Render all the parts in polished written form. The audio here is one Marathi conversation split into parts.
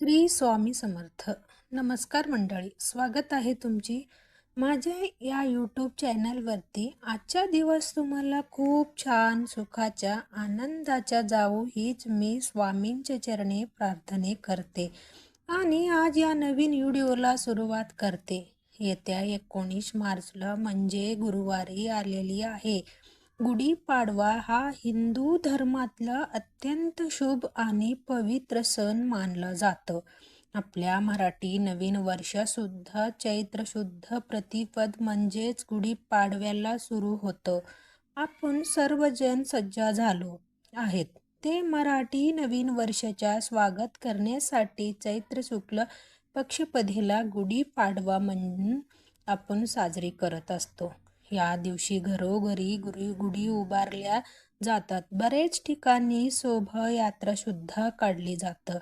श्री स्वामी समर्थ. नमस्कार मंडळी, स्वागत आहे तुमची माझ्या या यूट्यूब चॅनलवरती. आजचा दिवस तुम्हाला खूप छान सुखाच्या आनंदाच्या जावो हीच मी स्वामींच्या चरणी प्रार्थना करते आणि आज या नवीन व्हिडिओला सुरुवात करते. येत्या 19 मार्चला म्हणजे गुरुवारी आलेली आहे. गुढीपाडवा हा हिंदू धर्मातला अत्यंत शुभ आणि पवित्र सण मानला जातो. आपल्या मराठी नवीन वर्षासुद्धा चैत्र शुद्ध प्रतिपद म्हणजेच गुढीपाडव्याला सुरू होतं. आपण सर्वजण सज्ज झालो आहेत ते मराठी नवीन वर्षाच्या स्वागत करण्यासाठी. चैत्र शुक्ल पक्षपदेला गुढीपाडवा म्हणून आपण साजरी करत असतो. या दिवशी घरोघरी गुढी उभारल्या जातात. बरेच ठिकाणी शोभायात्रा सुद्धा काढली जातं.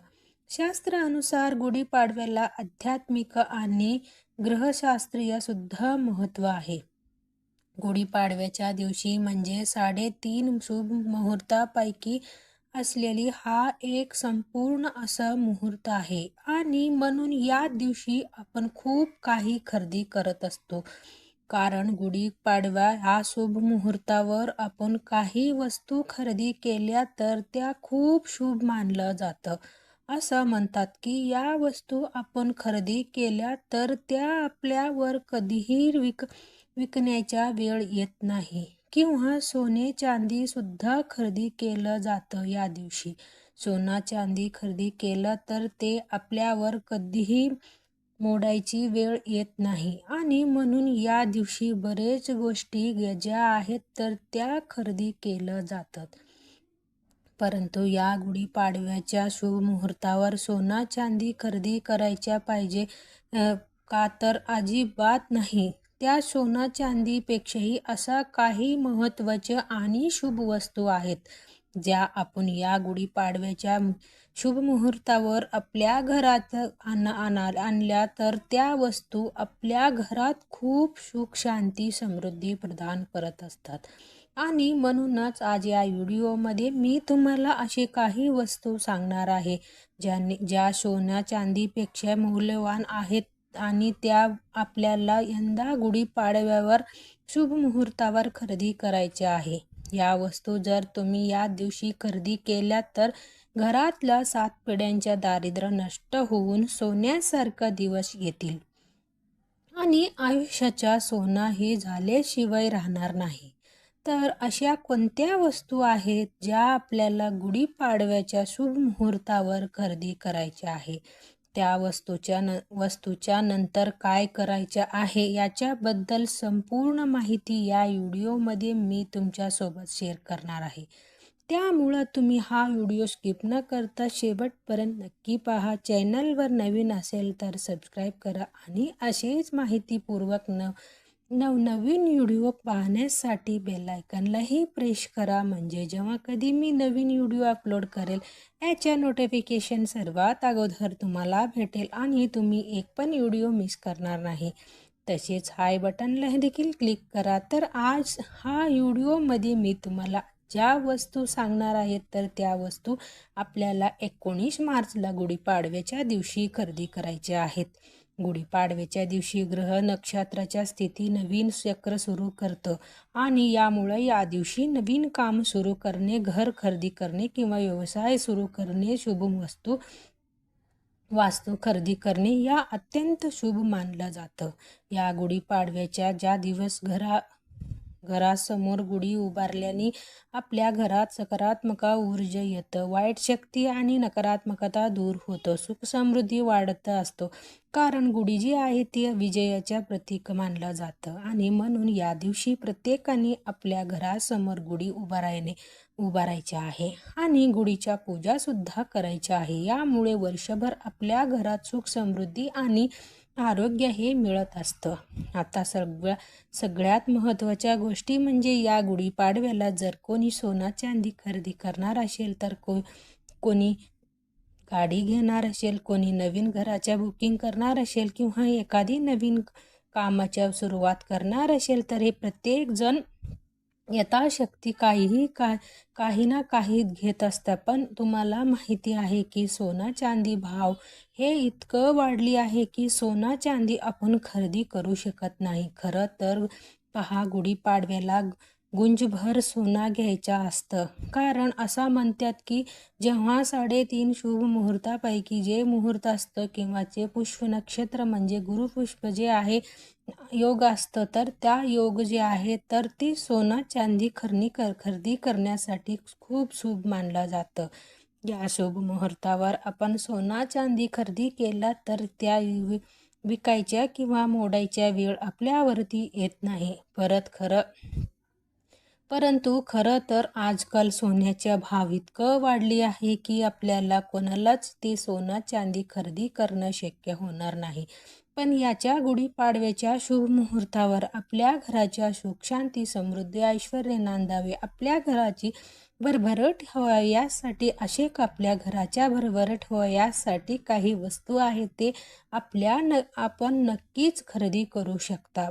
शास्त्रानुसार गुढीपाडव्याला आध्यात्मिक आणि ग्रहशास्त्रीय सुद्धा महत्त्व आहे. गुढीपाडव्याच्या दिवशी म्हणजे 3.5 शुभ मुहूर्तापैकी असलेली हा एक संपूर्ण असा मुहूर्त आहे आणि म्हणून या दिवशी आपण खूप काही खरेदी करत असतो. कारण गुढीपाडवा हा शुभ मुहूर्तावर आपण काही वस्तू खरेदी केल्या तर त्या खूप शुभ मानलं जातं. असं म्हणतात की या वस्तू आपण खरेदी केल्या तर त्या आपल्यावर कधीही विकण्याच्या वेळ येत नाही. किंवा सोने चांदी सुद्धा खरेदी केलं जातं या दिवशी. सोना चांदी खरेदी केलं तर ते आपल्यावर कधीही मोडायची वेळ येत नाही आणि म्हणून या दिवशी बरेच गोष्टी ज्या आहेत तर त्या खरेदी केल्या जातात. परंतु या गुढीपाडव्याच्या शुभ मुहूर्तावर सोना चांदी खरेदी करायच्या पाहिजे का तर अजिबात नाही. त्या सोना चांदीपेक्षाही असा काही महत्त्वाच्या आणि शुभ वस्तू आहेत ज्या आपण या गुढीपाडव्याच्या शुभ मुहूर्तावर आपल्या घरात आणल्या तर त्या वस्तू आपल्या घरात खूप सुख शांती समृद्धी प्रदान करत असतात. आणि म्हणूनच आज या व्हिडिओमध्ये मी तुम्हाला असे काही वस्तू सांगणार आहे ज्या सोन्या चांदीपेक्षा मौल्यवान आहेत आणि त्या आपल्याला यंदा गुढीपाडव्यावर शुभ मुहूर्तावर खरेदी करायच्या आहे. या वस्तू जर तुम्ही या दिवशी खरेदी केल्या तर घरातल्या 7 पिढ्यांच्या दारिद्र्य नष्ट होऊन सोन्यासारखा दिवस येतील आणि आयुष्याच्या सोना हे झाल्याशिवाय राहणार नाही. तर अशा कोणत्या वस्तू आहेत ज्या आपल्याला गुढीपाडव्याच्या शुभ मुहूर्तावर खरेदी करायच्या आहे? त्या वस्तूच्या नंतर काय करायचं आहे याच्याबद्दल संपूर्ण माहिती या व्हिडिओमध्ये मी तुमच्यासोबत शेअर करणार आहे. त्यामुळं तुम्ही हा व्हिडिओ स्किप न करता शेवटपर्यंत नक्की पहा. चॅनलवर नवीन असेल तर सबस्क्राईब करा आणि असेच माहितीपूर्वक नवनवीन व्हिडिओ पाहण्यासाठी बेल आयकॉनलाही प्रेस करा. म्हणजे जेव्हा कधी मी नवीन व्हिडिओ अपलोड करेल याच्या नोटिफिकेशन सर्वात अगोदर तुम्हाला भेटेल आणि तुम्ही एक पण व्हिडिओ मिस करणार नाही. तसेच हाय बटनला देखील क्लिक करा. तर आज हा व्हिडिओमध्ये मी तुम्हाला ज्या वस्तू सांगणार आहेत तर त्या वस्तू आपल्याला 19 मार्चला गुढीपाडव्याच्या दिवशी खरेदी करायच्या आहेत. गुढीपाडव्याच्या दिवशी ग्रह नक्षत्राच्या स्थिती नवीन चक्र सुरू करतं आणि यामुळे या दिवशी नवीन काम सुरू करणे, घर खरेदी करणे किंवा व्यवसाय सुरू करणे, शुभ वास्तू खरेदी करणे या अत्यंत शुभ मानलं जातं. या गुढीपाडव्याच्या ज्या दिवस घरासमोर गुढी उभारल्याने आपल्या घरात सकारात्मक ऊर्जा येतं, वाईट शक्ती आणि नकारात्मकता दूर होतं, सुख समृद्धी वाढत असतो. कारण गुढी जी आहे ती विजयाच्या प्रतीक मानलं जातं आणि म्हणून या दिवशी प्रत्येकाने आपल्या घरासमोर गुढी उभारायची आहे आणि गुढीच्या पूजा सुद्धा करायची आहे. यामुळे वर्षभर आपल्या घरात सुख समृद्धी आणि आरोग्य हे मिळत असतं. आता सगळ्यात महत्त्वाच्या गोष्टी म्हणजे या गुढीपाडव्याला जर कोणी सोना चांदी खरेदी करणार असेल तर कोणी गाडी घेणार असेल, कोणी नवीन घराच्या बुकिंग करणार असेल किंवा एखादी नवीन कामाच्या सुरुवात करणार असेल तर हे प्रत्येक जण यथाशक्ती काही ना काही घेत असता, पण तुम्हाला माहिती आहे की सोना चांदी भाव हे इतकं वाढली आहे की सोना चांदी आपण खरेदी करू शकत नाही. खरं तर पहा, गुढीपाडव्याला गुंजभर सोना घ्यायचा असतं. कारण असं म्हणतात की जेव्हा 3.5 शुभ मुहूर्तापैकी जे मुहूर्त असतं किंवा जे पुष्प नक्षत्र म्हणजे गुरुपुष्प जे आहे योग असतं, तर त्या योग जे आहे तर ती सोना चांदी खरेदी करण्यासाठी खूप शुभ मानलं जातं. या शुभ मुहूर्तावर आपण सोना चांदी खरेदी केला तर त्या विकायच्या किंवा मोडायच्या वेळ आपल्यावरती येत नाही. परंतु खरं तर आजकाल सोन्याचा भाव इतकं वाढली आहे की आपल्याला कोणालाच ते सोनं चांदी खरेदी करणं शक्य होणार नाही. पण याच्या गुढीपाडव्याच्या शुभ मुहूर्तावर आपल्या घराच्या सुख शांती समृद्धी ऐश्वर्य नांदावे, आपल्या घराची भरभराट व्हावी यासाठी आपल्या घराच्या भरभराट व्हावी यासाठी काही वस्तू आहेत ते आपण नक्कीच खरेदी करू शकता.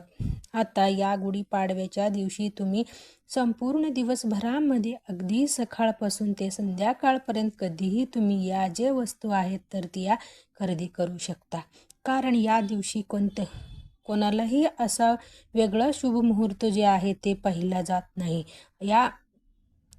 आता या गुढीपाडव्याच्या दिवशी तुम्ही संपूर्ण दिवसभरामध्ये अगदी सकाळपासून ते संध्याकाळपर्यंत कधीही तुम्ही या जे वस्तू आहेत तर त्या खरेदी करू शकता. कारण या दिवशी कोणालाही असा वेगळा शुभ मुहूर्त जे आहे ते पाहिला जात नाही. या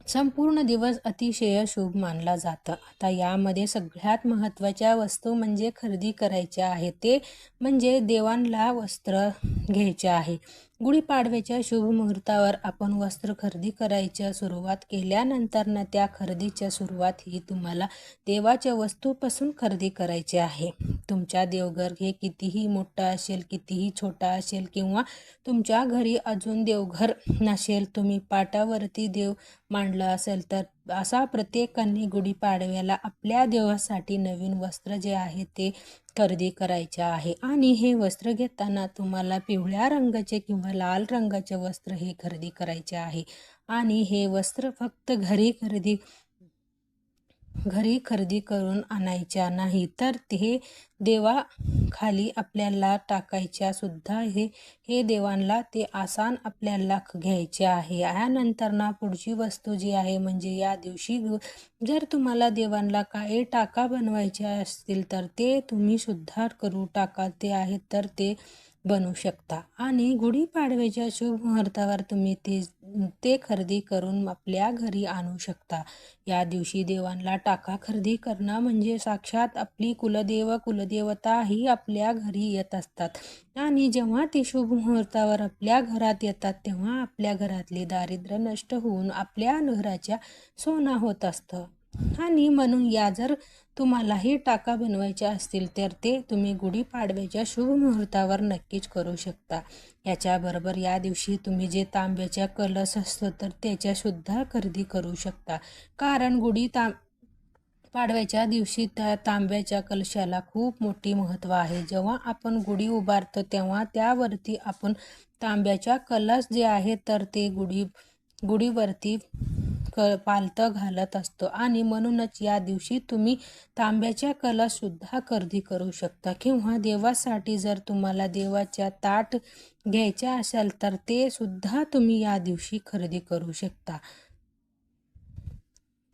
संपूर्ण दिवस अतिशय शुभ मानला जातं. आता यामध्ये सगळ्यात महत्त्वाच्या वस्तू म्हणजे खरेदी करायच्या आहे ते म्हणजे देवांना वस्त्र घ्यायचे आहे. गुढीपाडव्याच्या शुभ मुहूर्तावर आपण वस्त्र खरेदी करायच्या सुरुवात केल्यानंतर त्या खरेदीच्या सुरुवात ही तुम्हाला देवाच्या वस्तूपासून खरेदी करायची आहे. तुमच्या देवघर हे कितीही मोठं असेल, कितीही छोटा असेल किंवा तुमच्या घरी अजून देवघर नसेल, तुम्ही पाटावरती देव मांडला असेल तर असा प्रत्येकाने गुढीपाडव्याला आपल्या देवासाठी नवीन वस्त्र जे आहे ते खरेदी करायचे आहे. आणि हे वस्त्र घेताना तुम्हाला पिवळ्या रंगाचे किंवा लाल रंगाचे वस्त्र हे खरेदी करायचे आहे. आणि हे वस्त्र फक्त घरी खरेदी करून आणायच्या नाही, तर ते देवा खाली आपल्याला टाकायच्या सुद्धा हे देवांना ते आसान आपल्याला घ्यायचे आहे. यानंतर पुढची वस्तू जी आहे म्हणजे या दिवशी जर तुम्हाला देवांना काही टाका बनवायचे असतील तर ते तुम्ही सुद्धा करू टाका ते आहेत तर ते बनवू शकता. आणि गुढीपाडव्याच्या शुभ मुहूर्तावर तुम्ही ते खरेदी करून आपल्या घरी आणू शकता. या दिवशी देवांना टाका खरेदी करणं म्हणजे साक्षात आपली कुलदेवता ही आपल्या घरी येत असतात. आणि जेव्हा ती शुभ मुहूर्तावर आपल्या घरात येतात तेव्हा आपल्या घरातले दारिद्र्य नष्ट होऊन आपल्या घराच्या सोनं होत असतं. आणि म्हणून जर तुम्हालाही टाका बनवायचे असतील तर ते तुम्ही गुढीपाडव्याच्या शुभ मुहूर्तावर नक्कीच करू शकता. याच्याबरोबर या दिवशी तुम्ही जे तांब्याच्या कलश असतो तर त्याच्यासुद्धा खरेदी करू शकता. कारण पाडव्याच्या दिवशी त्या तांब्याच्या कलशाला खूप मोठी महत्त्व आहे. जेव्हा आपण गुढी उभारतो तेव्हा त्यावरती आपण तांब्याच्या कलश जे आहे तर ते गुढीवरती पालथं घालत असतो. आणि म्हणूनच या दिवशी तुम्ही तांब्याच्या कलशसुद्धा खरेदी करू शकता. किंवा देवासाठी जर तुम्हाला देवाच्या ताट घ्यायच्या असेल तर ते सुद्धा तुम्ही या दिवशी खरेदी करू शकता.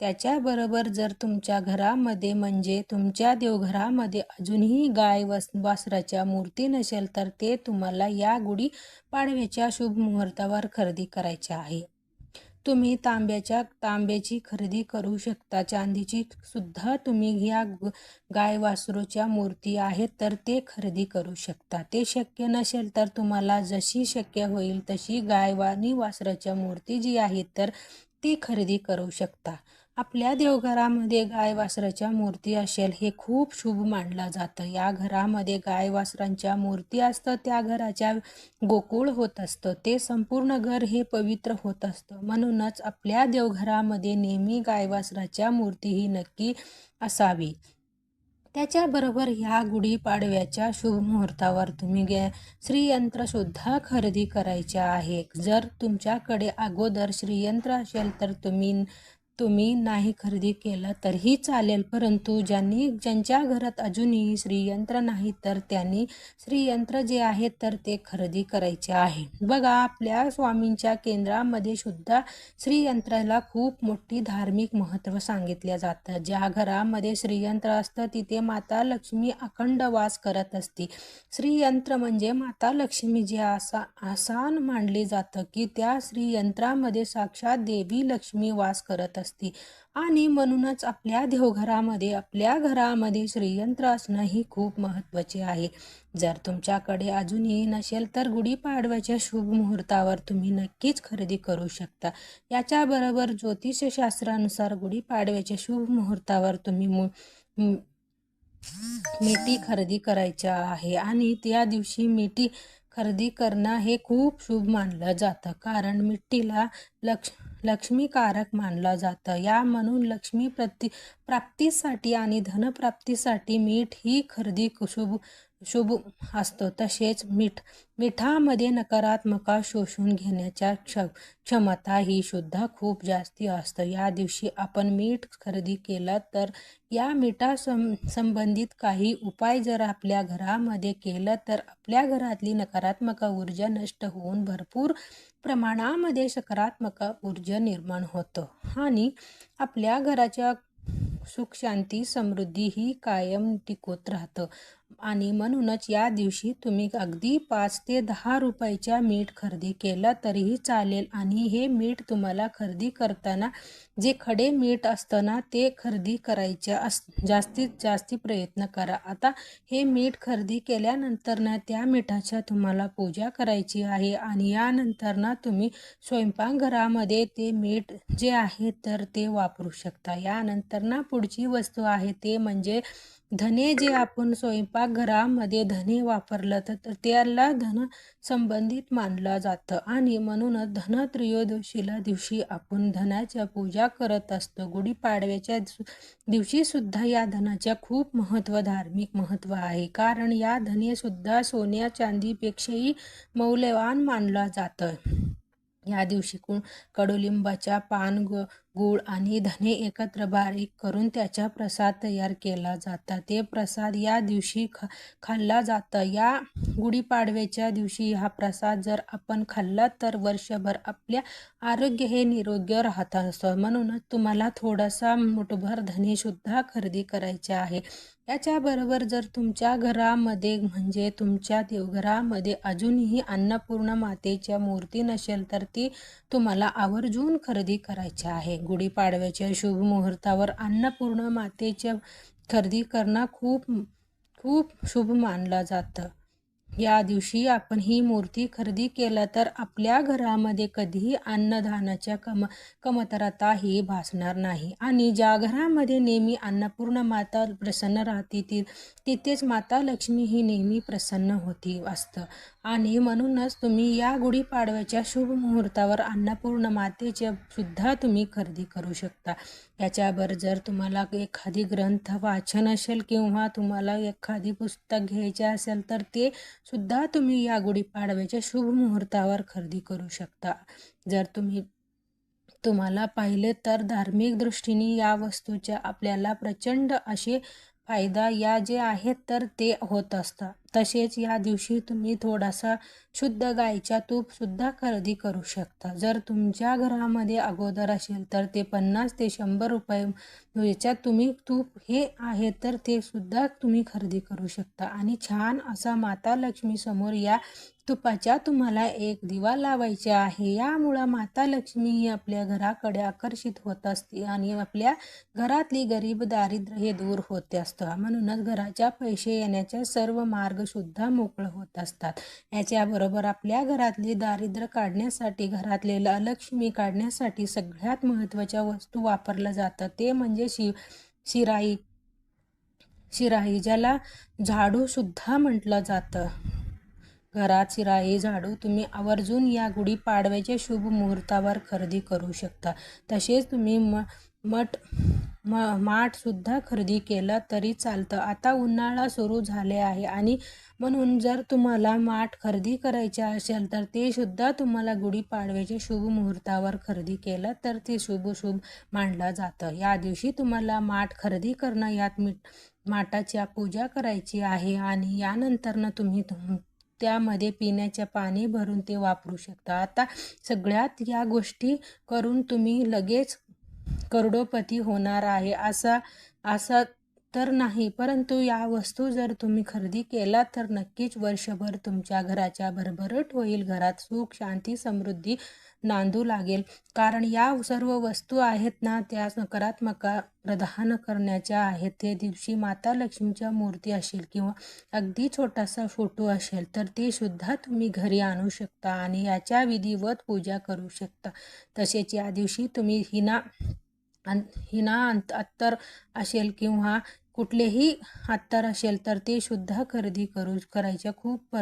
त्याच्याबरोबर जर तुमच्या घरामध्ये म्हणजे तुमच्या देवघरामध्ये अजूनही गाय वासराच्या मूर्ती नसेल तर ते तुम्हाला या गुढीपाडव्याच्या शुभ मुहूर्तावर खरेदी करायचे आहे. तुम्ही तांब्याची खरेदी करू शकता. चांदीची सुद्धा तुम्ही या गाय वासरूच्या मूर्ती आहेत तर ते खरेदी करू शकता. ते शक्य नसेल तर तुम्हाला जशी शक्य होईल तशी गाय आणि वासराच्या मूर्ती जी आहे तर ती खरेदी करू शकता. आपल्या देवघरामध्ये गाय वासराच्या मूर्ती असेल हे खूप शुभ मानलं जातं. या घरामध्ये गाय वासरांच्या मूर्ती असतं त्या घराच्या गोकुळ होत असतं. ते संपूर्ण घर हे पवित्र होत असतं. म्हणूनच आपल्या देवघरामध्ये नेहमी गाय वासराच्या मूर्ती ही नक्की असावी. त्याच्याबरोबर ह्या गुढीपाडव्याच्या शुभ मुहूर्तावर तुम्ही श्रीयंत्रसुद्धा खरेदी करायचे आहे. जर तुमच्याकडे अगोदर श्रीयंत्र असेल तर तुम्ही तुम्ही नाही खरेदी केलं तरीही चालेल, परंतु ज्यांच्या घरात अजूनही श्रीयंत्र नाही तर त्यांनी श्रीयंत्र जे आहे तर ते खरेदी करायचे आहे. बघा, आपल्या स्वामींच्या केंद्रामध्ये सुद्धा श्रीयंत्राला खूप मोठी धार्मिक महत्त्व सांगितले जातं. ज्या घरामध्ये श्रीयंत्र असतं तिथे माता लक्ष्मी अखंड वास करत असते. श्रीयंत्र म्हणजे माता लक्ष्मी जे आसान मानले जातं की त्या श्रीयंत्रामध्ये साक्षात देवी लक्ष्मी वास करत असते. आणि म्हणूनच आपल्या घरामध्ये श्रीयंत्र असणं ही खूप महत्त्वाचे आहे. जर तुमच्याकडे अजूनही नसेल तर गुढीपाडव्याच्या शुभ मुहूर्तावर तुम्ही नक्कीच खरेदी करू शकता. याच्याबरोबर ज्योतिषशास्त्रानुसार गुढीपाडव्याच्या शुभ मुहूर्तावर तुम्ही मेटी खरेदी करायची आहे आणि त्या दिवशी मेटी खरेदी करणं हे खूप शुभ मानलं जातं, कारण मिट्टीला लक्ष्मीकारक मानलं जातं. म्हणून लक्ष्मी प्राप्तीसाठी आणि धनप्राप्तीसाठी मीठ ही खरेदी शुभ असतो. तसेच मिठामध्ये नकारात्मक शोषून घेण्याच्या क्षमता ही सुद्धा खूप जास्ती असतं. या दिवशी आपण मीठ खरेदी केलं तर या संबंधित काही उपाय जर आपल्या घरामध्ये केलं तर आपल्या घरातली नकारात्मक ऊर्जा नष्ट होऊन भरपूर प्रमाणामध्ये सकारात्मक ऊर्जा निर्माण होतं आणि आपल्या घराच्या सुख शांती समृद्धी ही कायम टिकत राहतं. आणि म्हणूनच या दिवशी तुम्ही अगदी 5 ते 10 रुपयाच्या मीठ खरेदी केलं तरीही चालेल. आणि हे मीठ तुम्हाला खरेदी करताना जे खडे मीठ असतं ना ते खरेदी करायचे जास्तीत जास्त प्रयत्न करा. आता हे मीठ खरेदी केल्यानंतर ना त्या मिठाच्या तुम्हाला पूजा करायची आहे आणि यानंतर ना तुम्ही स्वयंपाकघरामध्ये ते मीठ जे आहे तर ते वापरू शकता. यानंतर ना पुढची वस्तू आहे ते म्हणजे धने. जे आपण स्वयंपाकघरामध्ये धने वापरलं तर त्याला धन संबंधित मानलं जातं आणि म्हणूनच धनत्रयोदशीला दिवशी आपण धनाच्या पूजा करत असतो. गुढीपाडव्याच्या दिवशी सुद्धा या धनाच्या खूप धार्मिक महत्त्व आहे, कारण या धने सुद्धा सोन्या चांदीपेक्षाही मौल्यवान मानलं जातं. या दिवशी कडुलिंबाच्या पान, गूळ आणि धने एकत्र बारीक करून त्याचा प्रसाद तयार केला जातो. ते प्रसाद या दिवशी खाल्ला जातं. या गुढीपाडव्याच्या दिवशी हा प्रसाद जर आपण खाल्ला तर वर्षभर आपल्या आरोग्य हे निरोगी राहत असतं. म्हणूनच तुम्हाला थोडासा मुठभर धने सुद्धा खरेदी करायचे आहे. याच्याबरोबर जर तुमच्या घरामध्ये म्हणजे तुमच्या देवघरामध्ये अजूनही अन्नपूर्णा मातेच्या मूर्ती नसेल तर ती तुम्हाला आवर्जून खरेदी करायची आहे. गुढीपाडव्याच्या शुभ मुहूर्तावर अन्नपूर्णा मातेच्या खरेदी करणं खूप शुभ मानलं जातं. या दिवशी आपण ही मूर्ती खरेदी केलं तर आपल्या घरामध्ये कधीही अन्नदानाच्या कमतरता ही भासणार नाही आणि ज्या घरामध्ये नेहमी अन्नपूर्णा माता प्रसन्न राहते तिथेच माता लक्ष्मी ही नेहमी प्रसन्न होती असतं. आणि म्हणूनच तुम्ही या गुढीपाडव्याच्या शुभ मुहूर्तावर अन्नपूर्णा मातेचे सुद्धा तुम्ही खरेदी करू शकता. याच्यावर जर तुम्हाला एखादी ग्रंथ वाचन असेल किंवा तुम्हाला एखादी पुस्तक घ्यायचे असेल तर ते सुद्धा तुम्ही या गुढीपाडव्याच्या शुभ मुहूर्तावर खरेदी करू शकता. जर तुम्हाला पाहिले तर धार्मिक दृष्टीने या वस्तूच्या आपल्याला प्रचंड असे फायदा या जे आहेत तर ते होत असतात. तसेच या दिवशी तुम्ही थोडासा शुद्ध गाईच्या तूप सुद्धा खरेदी करू शकता. जर तुमच्या घरामध्ये अगोदर असेल तर ते 50 ते 100 रुपये याच्यात तुम्ही तूप हे आहे तर ते सुद्धा तुम्ही खरेदी करू शकता. आणि छान असा माता लक्ष्मी समोर या तुपाच्या तुम्हाला एक दिवा लावायचा आहे. यामुळं माता लक्ष्मी ही आपल्या घराकडे आकर्षित होत असते आणि आपल्या घरातली गरीब दारिद्र्य हे दूर होते असतं. म्हणूनच घराच्या पैसे येण्याचे सर्व मार्ग सुद्धा मोकळे होत असतात. याच्याबरोबर आपल्या घरातली दारिद्र्य काढण्यासाठी, घरातले लक्ष्मी काढण्यासाठी सगळ्यात महत्त्वाच्या वस्तू वापरल्या जातात ते म्हणजे शिराई, ज्याला झाडू सुद्धा म्हटलं जातं. घरात शिराई झाडू तुम्ही आवर्जून या गुढीपाडव्याच्या शुभ मुहूर्तावर खरेदी करू शकता. तसेच तुम्ही माठसुद्धा खरेदी केलं तरी चालतं. आता उन्हाळा सुरू झाले आहे आणि म्हणून जर तुम्हाला माठ खरेदी करायचे असेल तर ते सुद्धा तुम्हाला गुढीपाडव्याच्या शुभ मुहूर्तावर खरेदी केलं तर ते शुभ मानलं जातं. या दिवशी तुम्हाला माठ खरेदी करणं, यात माठाची पूजा करायची आहे आणि यानंतरनं तुम्ही त्यामध्ये पिण्याचे पाणी भरून ते वापरू शकता. आता सगळ्यात या गोष्टी करून तुम्ही लगेच करोडोपती होणार आहे असा तर नाही, परंतु या वस्तू जर तुम्ही खरेदी केला तर नक्कीच वर्षभर तुमच्या घराच्या भरभराट होईल. घरात सुख, शांती, समृद्धी नांदू लागेल. कारण या सर्व वस्तू आहेत ना, त्या सकारात्मक प्रदान करण्याच्या आहेत. ते दिवशी माता लक्ष्मीच्या मूर्ती असेल किंवा अगदी छोटासा फोटो असेल तर ते सुद्धा तुम्ही घरी आणू शकता आणि याच्या विधिवत पूजा करू शकता. तसेच या दिवशी तुम्ही हिना अत्तर असेल किंवा कुठलेही अत्तर असेल तर ते सुद्धा खरेदी करायचे खूप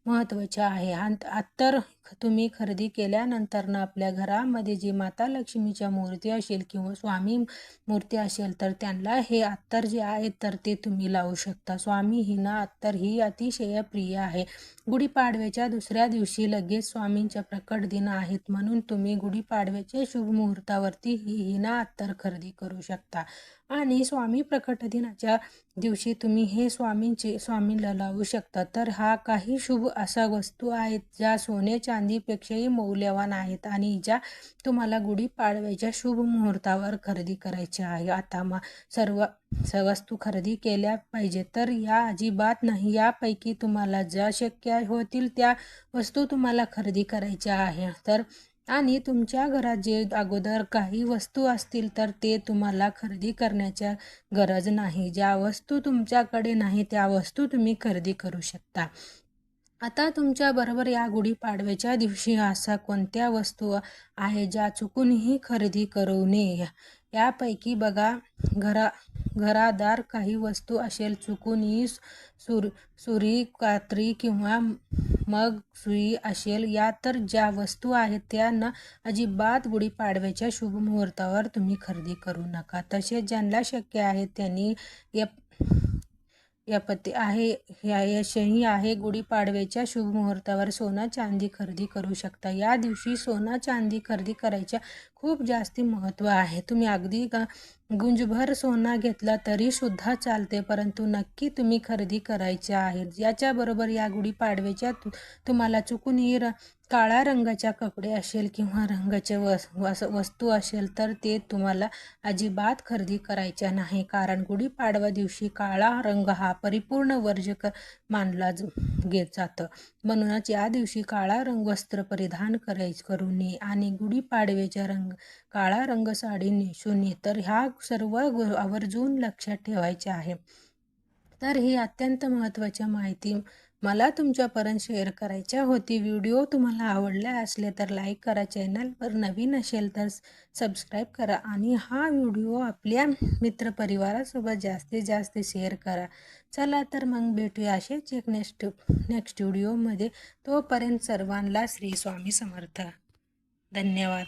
महत्त्वाचे आहे. अत्तर तुम्ही खरेदी केल्यानंतर आपल्या घरामध्ये जी माता लक्ष्मीच्या मूर्ती असेल किंवा स्वामी मूर्ती असेल तर त्यांना हे अत्तर जे आहे तर ते तुम्ही लावू शकता. स्वामी हिना अत्तर ही अतिशय प्रिय आहे. गुढीपाडव्याच्या दुसऱ्या दिवशी लगेच स्वामींचा प्रकट दिन आहेत, म्हणून तुम्ही गुढीपाडव्याच्या शुभ मुहूर्तावरती ही हिना अत्तर खरेदी करू शकता. आणि स्वामी प्रकट दिनाच्या दिवशी तुम्ही हे स्वामीला लावू शकता. तर हा काही शुभ अशा वस्तू आहेत ज्या सोने चांदीपेक्षाही मौल्यवान आहेत आणि ज्या तुम्हाला गुढीपाडव्याच्या शुभ मुहूर्तावर खरेदी करायच्या आहे. आता सर्व वस्तू खरेदी केल्या पाहिजे तर या अजिबात नाही. यापैकी तुम्हाला ज्या शक्य होतील त्या वस्तू तुम्हाला खरेदी करायच्या आहे. तर आणि तुमच्या घरात जे अगोदर काही वस्तू असतील तर ते तुम्हाला खरेदी करण्याच्या गरज नाही. ज्या वस्तू तुमच्याकडे नाही त्या वस्तू तुम्ही खरेदी करू शकता. आता तुमच्याबरोबर या गुढीपाडव्याच्या दिवशी अशा कोणत्या वस्तू आहे ज्या चुकूनही खरेदी करू नये. यापैकी बघा, घरादार काही वस्तू असेल चुकूनही सुरी, कात्री किंवा मग सुई असेल, या तर ज्या वस्तू आहेत त्यांना अजिबात गुढीपाडव्याच्या शुभ मुहूर्तावर तुम्ही खरेदी करू नका. तसेच ज्यांना शक्य आहे त्यांनी यशही आहे गुढीपाडव्याच्या शुभ मुहूर्तावर सोनं चांदी खरेदी करू शकता. या दिवशी सोनं चांदी खरेदी करायच्या खूप जास्ती महत्त्व आहे. तुम्ही अगदी गुंजभर सोना घेतला तरी सुद्धा चालते, परंतु नक्की तुम्ही खरेदी करायचे आहे. याच्याबरोबर या गुढीपाडव्याच्या तुम्हाला चुकूनही काळा रंगाच्या कपडे असेल किंवा रंगाचे वस्तू असेल तर ते तुम्हाला अजिबात खरेदी करायच्या नाही. कारण गुढीपाडवा दिवशी काळा रंग हा परिपूर्ण वर्ज्य मानला जातं. म्हणूनच या दिवशी काळा वस्त्र परिधान करू नये आणि गुढीपाडव्याच्या काळा रंग साडी नेसू नये. तर ह्या सर्व आवर्जून लक्षात ठेवायचे आहे. तर ही अत्यंत महत्त्वाची माहिती मला तुमच्यापर्यंत शेअर करायच्या होती. व्हिडिओ तुम्हाला आवडला असले तर लाईक करा, चॅनलवर नवीन असेल तर सबस्क्राईब करा आणि हा व्हिडिओ आपल्या मित्रपरिवारासोबत जास्तीत जास्त शेअर करा. चला तर मग भेटूया असेच एक नेक्स्ट व्हिडिओमध्ये. तोपर्यंत सर्वांना श्री स्वामी समर्थ. धन्यवाद.